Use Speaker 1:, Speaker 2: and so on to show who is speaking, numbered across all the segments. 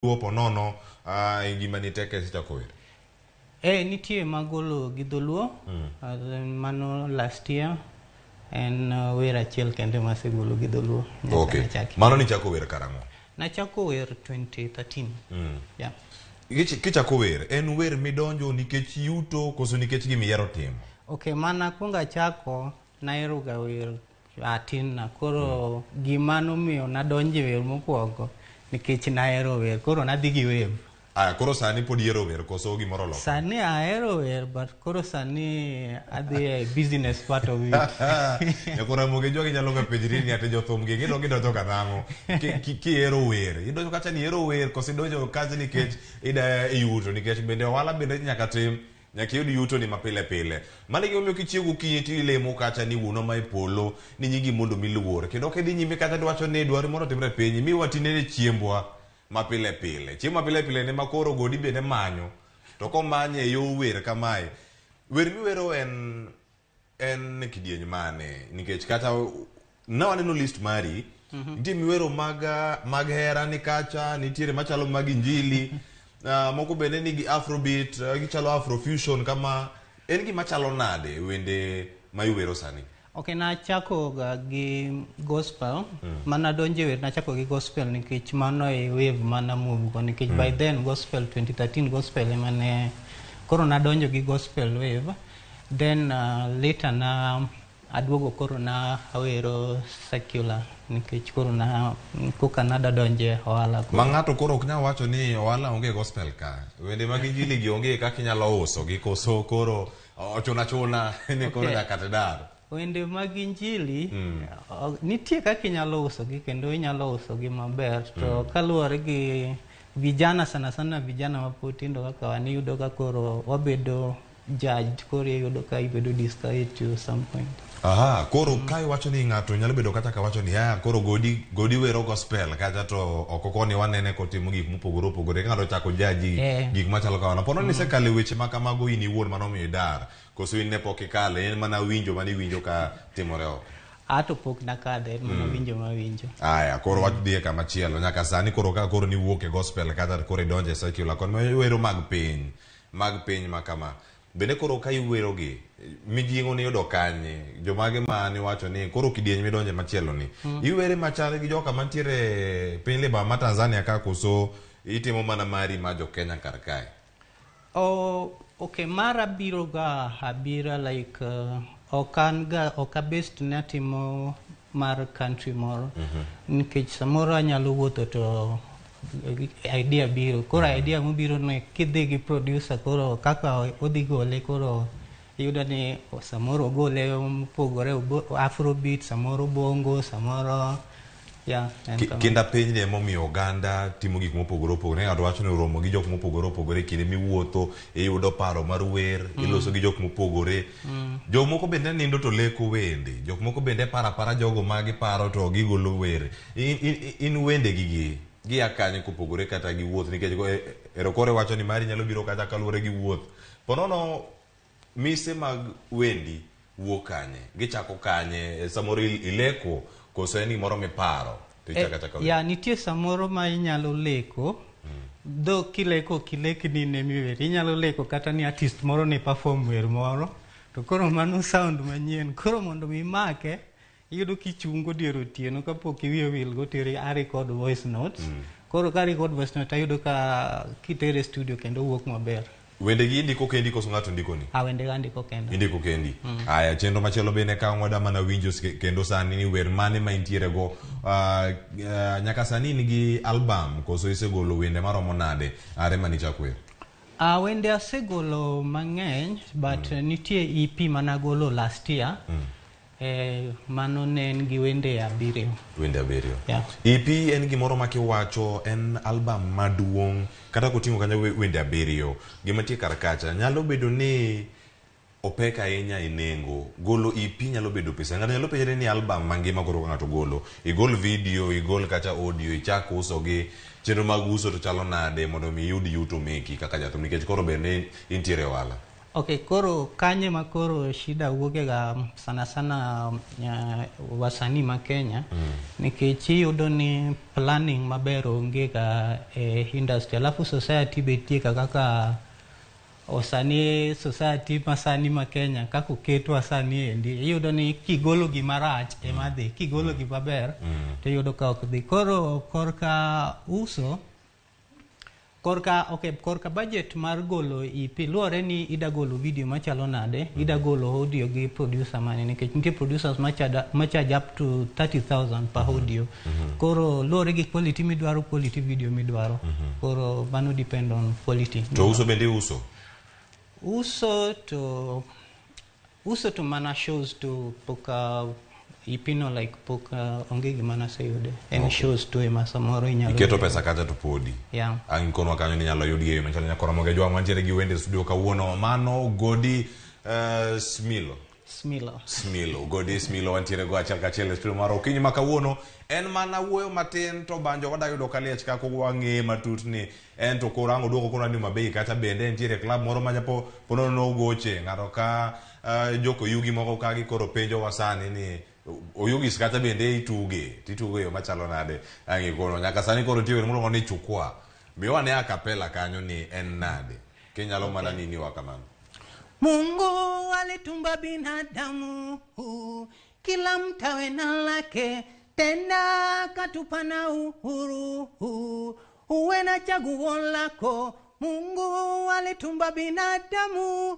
Speaker 1: Duopo nono gima ni teke sichako wer.
Speaker 2: Nitie magolo gi dholuo. Mano last year en wer achiel kende masegolo gi dholuo.
Speaker 1: Okay. Mano ni chako wer karang'o?
Speaker 2: Nachako wer 2013. Yeah.
Speaker 1: Kichako wer, en wer midonjo nikech yuto koso nikech gimiyiero timo?
Speaker 2: Okay, mana kuonga chako naero ga wer atin na koro gima nomiyo nadonje wer mokwongo nikech naero wer, koro nadhi gi wer.
Speaker 1: Koro sani pod yiero wer koso gimoro loko?
Speaker 2: Sani ahero wer, but koro sani adhi business part of it.
Speaker 1: Koro moge jogi nyalo ga penjri ni ate jothum gi gidonjo karang'o kiero wer. Idonjo kacha ni ero wer koso idonjo kacha nikech ida yuto nikech bende ohala bende nyaka tim nyaka yud yuto ni mapile pile. Mane gimomiyo kichiego kinyi ti lemo kacha ni wuno ma ipolo ni nyigi mondo miluor. Kendo ok idhi nyime kacha dwacho ni dwari mondo timre piny mi watinene chiembwa mapile pile. Chiemo mapile pile ne makoro godi bende manyo. To komanye yo wer kamae. Wer miwero en kidieny mane nikech kata nawaneno list mari nitie miwero mag hera ni kacha nitiere machalo mag injili. Moko bende nigi afrobeat, gichalo afrofusion kama en gima chalo nade wende ma iwero sani?
Speaker 2: Okay, nachako gi gospel. Mana donje wer nachako gi gospel nikech mano e wave mana move go nikech by then gospel 2013 gospel emane koro nadonjo gi gospel wave. Then later na aduogo koro na awero secular nikech koro na koka nada donje ohala
Speaker 1: ko. Mangato koro ok nyalo wacho ni ohala onge gospel ka. Wende mag injili gi onge kaka inyalo uso gi koso koro ochuna ni koro nyaka tedar.
Speaker 2: Wende mag injili nitie kaka inyalo uso gi kendo inyalo uso gi maber to kaluwore gi vijana sana vijana mapotindo kaka wani yudo ka koro wabedo judged koro yudo ka ibedo discouraged to some point.
Speaker 1: Koro kai wacho ni ng'ato nyalo bedo kata ka wacho ni koro godi wero gospel kata to okoko ni wanene kotimo gik mopogore opogore ng'ato chako jaji gik machalo kamano. Pono ni sekale weche makamago in iwuon mano mi dar koso in ne pok ikale en mana winjo mani winjo ka timore oko?
Speaker 2: To pok nakade mana winjo ma winjo.
Speaker 1: Koro wach dhie kama chielo nyaka sani koro ka koro ni wuok e gospel kata koro idonje secular kon wero mag piny makama. Bende koro ka iwero gi mijingo ni yudo kanye jomage mane wacho ni koro kidieny midonje machielo ni iwere machal gi joka mantiere piny liba ma Tanzania ka koso itimo mana mari ma jo Kenya kar kae?
Speaker 2: Okay, mara biro ga habira like okabest natimo mar country moro nikech samoro anyalo wuotho to idea biro koro idea mobiro ne kidhi gi producer koro kaka odhi gole koro iyudo ni samoro gole pogore afrobeat samoro bongo samoro
Speaker 1: kinda piny ne momiyo oganda timo gik mopogore opogore ng'ato wacho ni romo gi jok mopogore opogore kinde miwuotho iyudo paro mar wer iloso gi jok mopogore jok moko bende nindo to leko wende jok moko bende para jogo magi paro to gigolo wer in wende gi akanye kopogore kata gi wuoth nikech erokore wacho ni mari nyalo biro kata kaluwore gi wuoth ponono mise mag wendi wuok kanye gichako kanye samoro ileko koso en gimoro miparo
Speaker 2: nitie samoro ma inyalo leko do kileko kilekni ne miweri inyalo leko kata ni artist moro ne perform wer moro to koro mano sound manyien koro mondo mimake iyudo kichungo dier otieno kapok iwiyo wil go tiri record voice notes koro ka record voice note ayudo ka kitere studio kendo wuok maber.
Speaker 1: Wende gi indiko kendi koso ng'ato ndiko ni?
Speaker 2: Wende ga ndiko kendi.
Speaker 1: Indiko kendi. Chenro machielo bende ka ng'wada mana winjo kendo sani ni wer mane ma intiere go nyaka sani nigi album koso isegolo wende maromo nade are mani chako wer?
Speaker 2: Wende asegolo mang'eny but nitie EP managolo last year. Mano ne en gi wende 7.
Speaker 1: Wende 7. EP en gimoro makiwacho en album maduong' kata koting'o kanya wende 7 gima tie kar kacha nyalo bedo ni opek ahinya e nengo golo EP nyalo bedo pesa ng'ato nyalo penjore ni album mangima koro ng'ato golo igol video igol kata audio ichak uso gi chenro mag uso to chalo nade mondo mi yud yuto meki kaka jathum nikech koro bende intiere wala?
Speaker 2: Okay, koro kanye makoro shida wuoge ga sana sana wasanii ma Kenya nikech iyudo ni planning maber onge ga industry, alafu society betie kaka osani society masani ma Kenya kako keto asani endi iyudo ni kigolo gimarach emadhi kigolo gimaber to iyudo ka ok dhi. Koro korka uso korka budget mar golo EP luore ni ida golo video machalo nade, ida golo audio gi producer mane nikech nitie producers charge up to 30,000 per audio. Koro luore gi quality midwaro, quality video midwaro. Koro mano depend on quality.
Speaker 1: To uso bende uso?
Speaker 2: Uso to mana shows to poka ipino like poka onge gimana sayude en shows to ema samoro inyalo
Speaker 1: iketo pesa kata to podi ang kono kanyo ni nyalo yudi e machalo nyakoro moge jwa mantiere gi wende studio kawuono mano Godi Smilo Godi Smilo wantiere go achiel kachiel studio maro kinyi makawuono en mana wuoyo matin to banjo wada yudo kaliech kako wange matut ni en to korango doko kono ni mabei kata bende entiere club moro manyapo pono no goche ngaro ka joko yugi moko kagi koro penjo wasani ni oyugis kata bende ituge yo machalo nade angi kono nyaka sani koro tiwe muro ni chukwa miwa ne akapela kanyo ni en nade kenyalo mana nini wakamano.
Speaker 2: Mungu alitumba binadamu kila mtawe na lake tena katupana uhuru uwe na chaguo lako. Mungu alitumba binadamu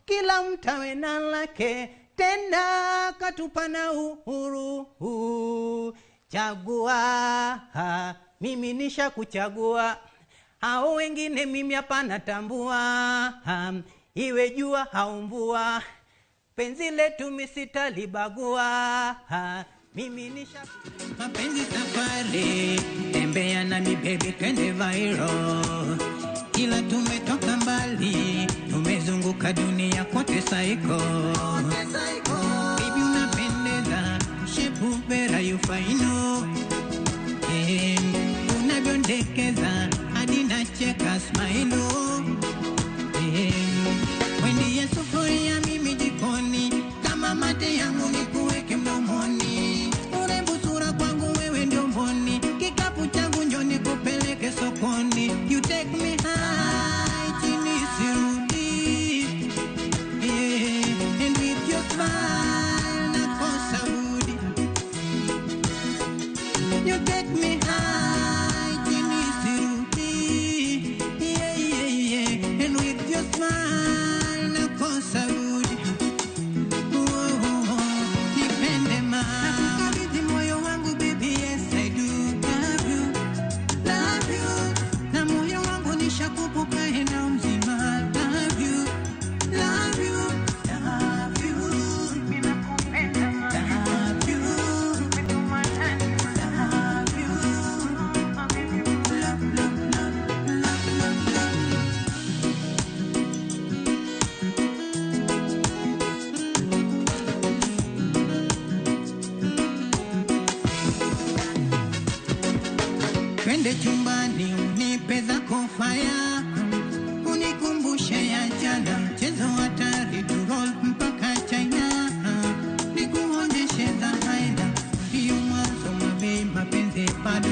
Speaker 2: kila mtawe na lake tena katupana uhuru. Chagua mimi nisha kuchagua hao wengine mimi hapana tambua. Iwe jua haumbua penzi letu misitalibagua. Mimi nisha mapenzi safari tembea na mi baby twende viral. Kila tumetoka mbali tumezunguka dunia kote saiko. Baby unapendeza shepu bera yufaino unavyondekeza hadi nacheka smile. Wendi ya sufuria mimi jikoni kama mate yangu nikuweke mdomoni. Urembo sura kwangu wewe ndio mboni kikapu changu njo nikupeleke sokoni. You take me high chini sirudi and with your smile nakosa budi. You take me high chini sirudi and with your smile nakosa budi. Nipende ma nakukabidhi moyo wangu baby, yes I do love you na moyo wangu nishakupa ena mzima. Love you mimi nakupenda ma. Love you twende chumbani unipe zako fire, unikumbushe ya jana mchezo hatari to roll mpaka China. Nikuonyeshe dhahaina ndiyo mwanzo mabe mapenzi bado.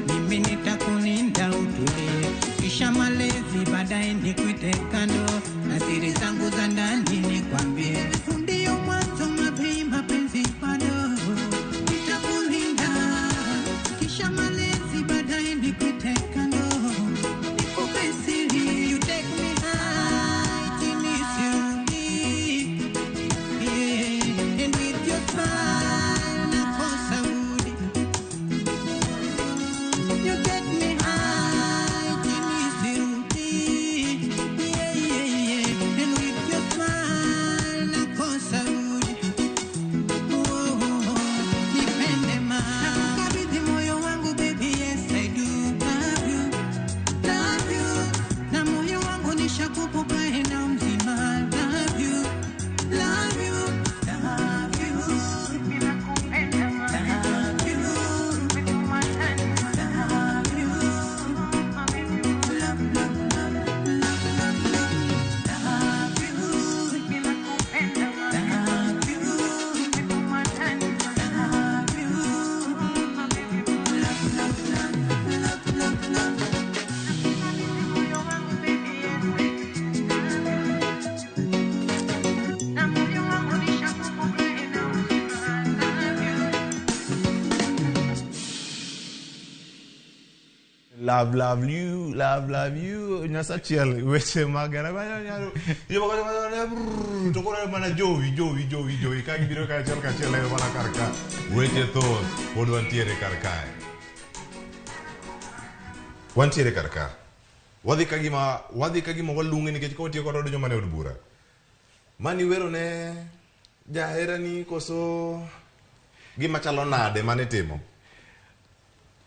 Speaker 2: Mimi nitakulinda utulie kisha malezi baadaye nikuite kando na siri zangu za ndani nikwambie. Ndiyo mwanzo mabe mapenzi bado nitakulinda kisha malezi baadaye nikuite kando nikupe siri. You take me high chini sirudi and with your smile nakosa budi. You get me high chini sirudi and with
Speaker 1: love you nyasa chiel weche magara yo to koro mana jowi ka gibiro ka chiel leyo mana karka weche thoth pod wantiere karka wadhi kagima walung'e nikech kawatiyo kod od joma ne od bura mani wero ne jaherani koso gima chalo nade mane timo.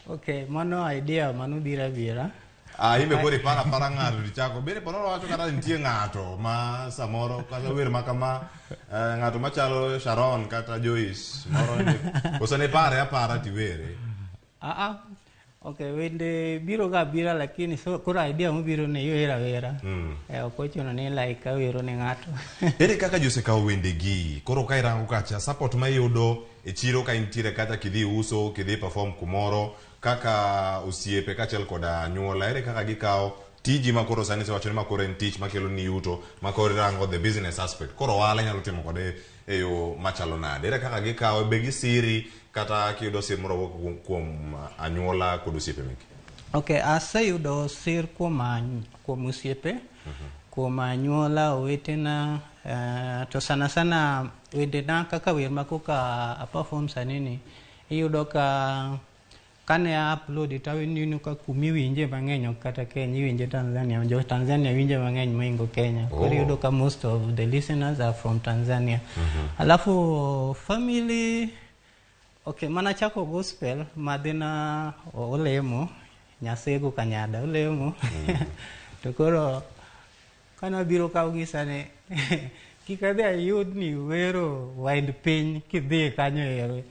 Speaker 2: Okay, mano idea mano bira
Speaker 1: Imbe kori para ng'ato dichako bende paro wacho kata nitie ng'ato ma samoro kata wer makama ng'ato machalo Sharon kata Joyce moro ni koso ne apara tiwere.
Speaker 2: Okay, wende biro ga bira lakini so kora idea mo biro ne yo wera. Okochuno ni like awero ne ng'ato.
Speaker 1: Ere kaka Jose ka wende gi koro ka irango kacha support ma yudo e chiro ka intiere kata kidhi uso kidhi perform kumoro kaka osiepe kachel koda nyuola ere kaka gikawo tiji makoro sani se wacho ni makoro en tich makelo ni yuto makoro rango the business aspect koro wala nyalo timo kode e yo machalo nade ere kaka gikawo be gisiri kata kiyudo sir moro kuom anyuola kod osiepe meki.
Speaker 2: Okay, aseyudo sir kuom osiepe kuom anyuola owetena to sana wedena kaka wer makoka perform sanini iyudo ka kane upload tawinino ka kumi winje mang'eny kata Kenya winje Tanzania jo Tanzania winje mang'eny maingo Kenya koro yudo ka most of the listeners are from Tanzania. Alafu family okay mana chako gospel madina olemo nyasego kanyada olemo to koro kana biro kawgi sane kikadhi ayud ni wero wind piny kidhi kanyo ero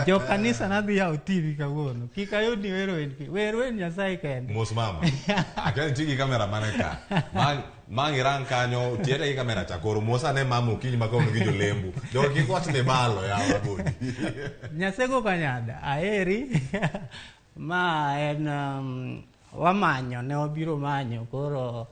Speaker 2: jo kanisa nadhi yawo TV kawuono kikayud ni wero wind piny wer Nyasaye kende
Speaker 1: mos mama akani tigi kamera maneka mangirang kanyo tiere gi kamera chakoro mosa ne mama ukinyi makono gi jolembu jo kikwat ne balo ya wabodi
Speaker 2: Nyasego kanyada aheri ma en wamanyo ne wabiro manyo koro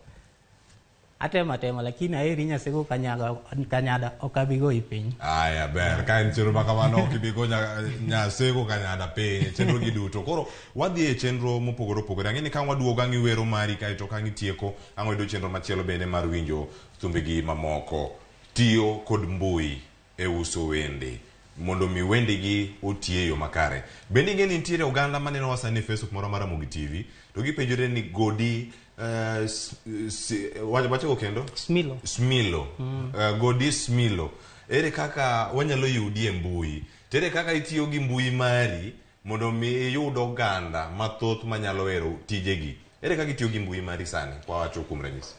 Speaker 2: atema lakini aheri Nyasego kanyada okabigo ipiny.
Speaker 1: Aya ber ka en chenro makamano kibigo Nyasego kanyada piny chenro gi duto koro wadhi e chenro mopogore opogore ang'e ni ka waduogo ang'i wero mari kaeto ka ang'i tieko ang'o yudo chenro machielo bende mar winjo thumbegi mamoko tiyo kod mbui e uso wende mondo mi wendegi otie yo makare bende ing'e ni nitiere oganda maneno wasani e Facebook moro mar Ramogi TV to gipenjore ni Godi wachego kendo Smilo Godi Smilo ere kaka wanyalo yudi e mbui tere kaka itiyo gi mbui mari mondo mi iyud oganda mathoth manyalo wero tijegi ere kaka itiyo gi mbui mari sani kwa wacho kuom ranyisi.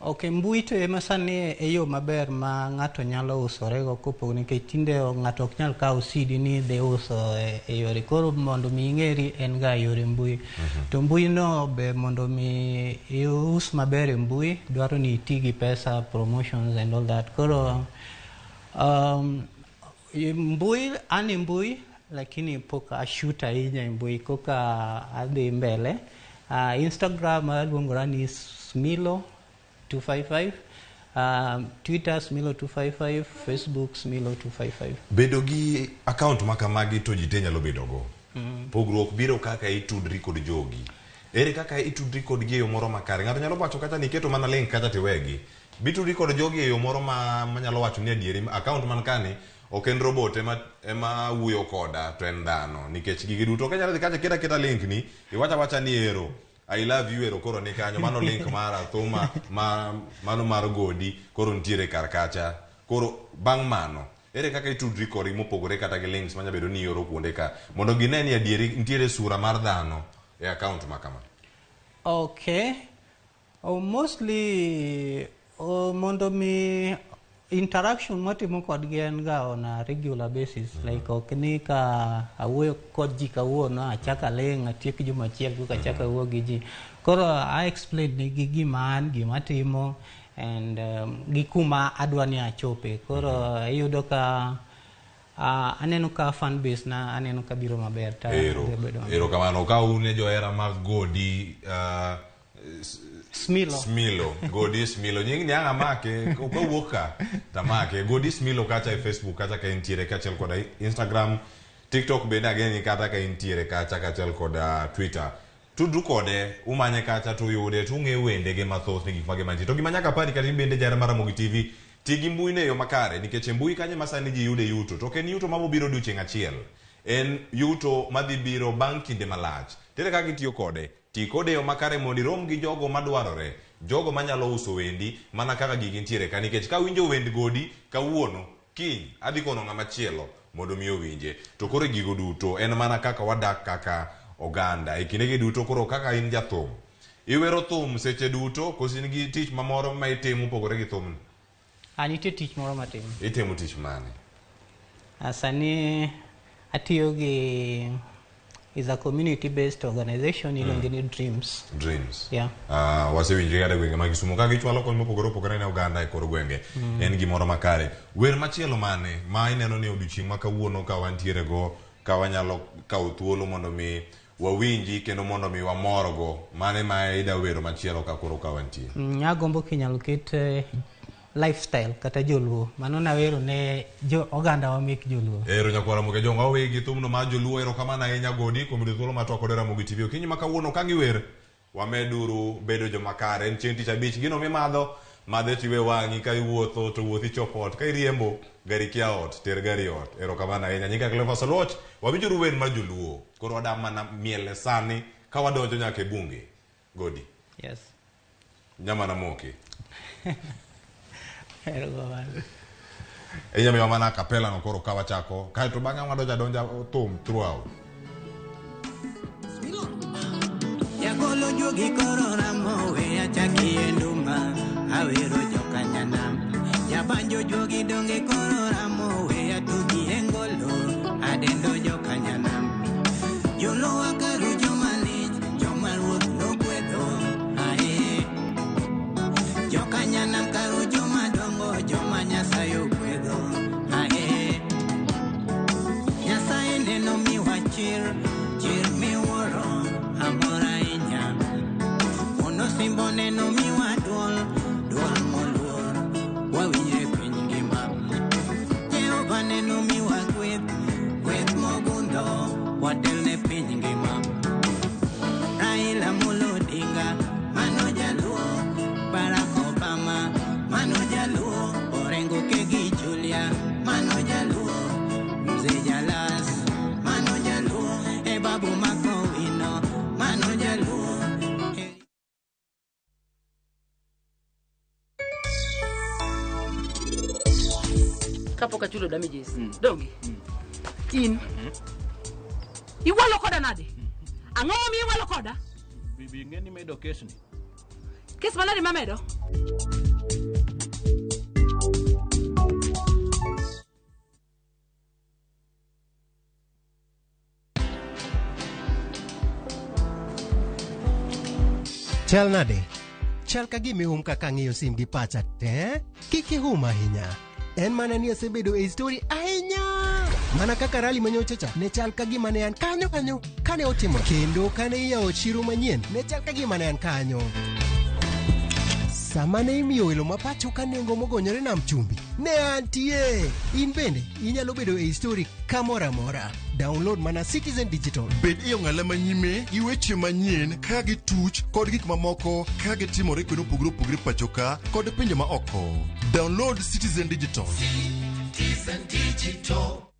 Speaker 2: Okay, mbui to ema sani e yo maber ma ng'ato nyalo usorego kopogore nikech tinde ng'ato ok nyal kawo CD ni dhi uso e yore koro mondo mi ing'eri en ga yore mbui to mbui no be mondo mi ius maber e mbui dwaro ni iti gi pesa promotions and all that koro mbui lakini pok ashoot ahinya e mbui koka adhi mbele Instagram aluongora ni Smilo 255 Twitter Smilo 255 Facebook Smilo 255
Speaker 1: bedo gi account makamagi to jite nyalo bedo go pogruok biro kaka itudri kod jogi ere kaka itudri kod gi yo moro makare ng'ato nyalo wacho kata niketo mana link kata tiwegi bitudri kod jogi e yo moro manyalo wacho ni adieri account man kani ok en robot ema wuyo koda to en dhano nikech gigi duto ka nyalo dhi kacha keta link ni iwacha ni ero I love you ero koro ni kanyo mano link mara thuma mano mar Godi koro ntiere karkacha koro bang' mano ere kaka itudri kori mopogore kata gi links manya bedo ni oro kuonde ka mondo gine ni adieri ntiere sura mar dhano e account makama.
Speaker 2: Okay, mostly mondo mi interaction matimo kod gi en ga on a regular basis like ok ni ka awuoyo kod ji kawuono achaka ling atiek juma achiel ka chaka wuo gi ji koro I explain ni gima timo and gi kuma adwani achope koro iyudo ka aneno ka fan base na aneno ka biro maber ta
Speaker 1: ero kamano ka une johera mag Godi Smilo Godi Smilo nying nyanga make kowuoka tamake Godi Smilo kacha e Facebook kacha ka entiere kachel kod Instagram TikTok bende ageni kata ka intiere kacha kachal kod Twitter. Tudru kode, umanye kacha to yude, tung'e wende ge mathoth ni gik mage mantie. To gima nyaka pari kata bende jara Ramogi TV, tigi mbui ne yo makare, nikech mbui kanye masani ji yude yuto. To ken yuto mabiro odiochieng' achiel. En yuto madhi biro bang' kinde malach. Tere kaka itiyo kode, ti kode yo makare mondo irom gi jogo madwarore, jogo manyalo uso wendi mana kaka gigi ntiere ka, nikech ka winjo wend godi kawuono, kiny adhi kono ng'ama chielo mondo mi owinje. To koro gigo duto en mana kaka wadak kaka oganda. E kinde gi duto koro kaka in jathum, iwero thum seche duto koso in gi tich mamoro ma itimo pogore gi thum?
Speaker 2: Nitie tich moro matimo.
Speaker 1: Itimo tich mane?
Speaker 2: Sani atiyo gi is a community based organization iluongo ni Dreams. Yeah.
Speaker 1: Wasewinje kata gwenge ma Kisumu ka gichwalo kony mopogore opogore ne oganda e kor gwenge. En gimoro makare. Wer machielo mane ma ineno ni odiochieng' ma kawuono ka wantiere go, ka wanyalo kawo thuolo mondo mi wawinji kendo mondo mi wamorgo, mane ma ida wero machielo ka koro ka wantie?
Speaker 2: Nyagombo kinyalo ket lifestyle kata joluo, mano na wero ne oganda wa mek joluo.
Speaker 1: Ero nyakwara moke jonga wegi thumno ma joluo, ero kamana ahinya godi kuom yudo thuolo matwa kod Ramogi TV. Okinyi ma kawuono ka giwer, wameduru bedo joma kare. En chieng' tich abich, gino mimadho madhe tiwe wang'i, ka iwuotho to wuothi chopo ot, ka iriembo gari kia ot, ter gari ot. Ero kamana ahinya. Nyinga Cleophas Oluoch, wawinjoru wer mar joluo. Koro wadam mana miele sani ka wadonjo nyaka e bunge. Godi.
Speaker 2: Yes.
Speaker 1: Nyamana moke.
Speaker 2: Ero
Speaker 1: miwa mana kapela no koro ka wachako. Kae to bang'e wadonja thum throughout.
Speaker 3: Yagolo jogi koro Ramowe achaki enduma awero jokanyanam. Yabanjo jogi donge koro Ramowe atugi engolo adendo jokanyanam. Yolo wakaru jomalich jomaruoth nogwedho ae. Jokanyanam karu jomadongo joma Nyasaye ogwedho ae. Nyasaye neno miwa chir miwuoro amora inya. Ono simbo neno miwa duol moluor wawinjre piny ngima. Jehova neno miwa gweth mogundho wadelne piny ngima. Raila Amolo Odinga mano jaluo, Barack Obama mano jaluo, Orengo Kegi Julia mano jaluo, Mzee Jalas mano jaluo, Babu Makowino mano jaluo.
Speaker 4: Kapok achulo damages. Dongi. In. Iwalo koda nade? Ang'o mi iwalo koda?
Speaker 5: Bibi ng'eni medo kes ni.
Speaker 4: Kes manade mamedo?
Speaker 6: Chal nade? Chal ka gimi kaka ng'iyo sim gi pacha te? Kiki ahinya. En mana ni asebedo e story ahinya. Mana kaka rali manyochacha ne chal ka gima ne an kanyo kane otimo. Kendo kane iyawo chiro manyien ne chal ka gima ne an kanyo. Sama ne imiyo welo mapacho ka nengo mogonyore nam chumbi ne antie. In bende inyalo bedo e story kamoro amora. Download mana Citizen Digital.
Speaker 7: Bed iyo ng'ala manyime gi weche manyien ka gituch kod gik mamoko ka gitimore kweno opogore pacho ka kod pinje ma oko. Download Citizen Digital.
Speaker 3: Citizen Digital.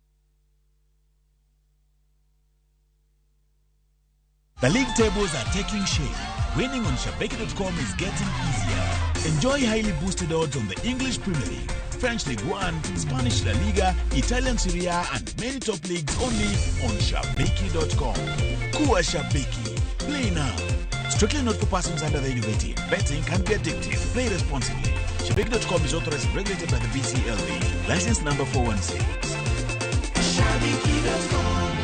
Speaker 8: The league tables are taking shape. Winning on Shabeki.com is getting easier. Enjoy highly boosted odds on the English Premier League, French Ligue 1, Spanish La Liga, Italian Serie A, and many top leagues only on Shabeki.com. Kuwa Shabeki. Play now. Strictly not for persons under the age of 18. Betting can be addictive. Play responsibly. Shabeki.com is authorized and regulated by the BCLB. License number 416.
Speaker 3: Shabeki.com.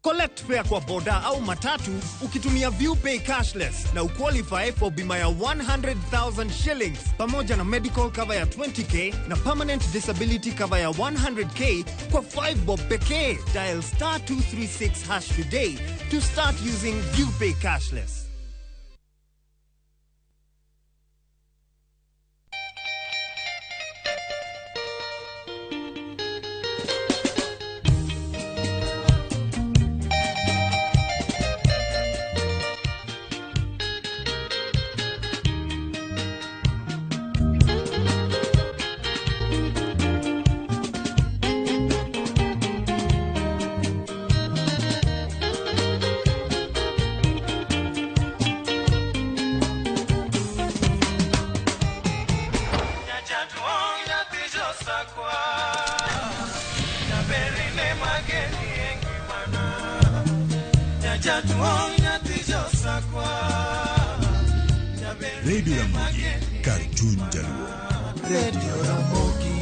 Speaker 9: Collect fare kwa boda au matatu ukitumia ViewPay cashless na uqualify for bima ya 100,000 shillings pamoja na medical cover ya 20k na permanent disability cover ya 100k kwa 5 bob pekee. Dial *236# today to start using ViewPay cashless.
Speaker 8: Radio Ramogi, Cartoon Jaluo.
Speaker 3: Radio Ramogi.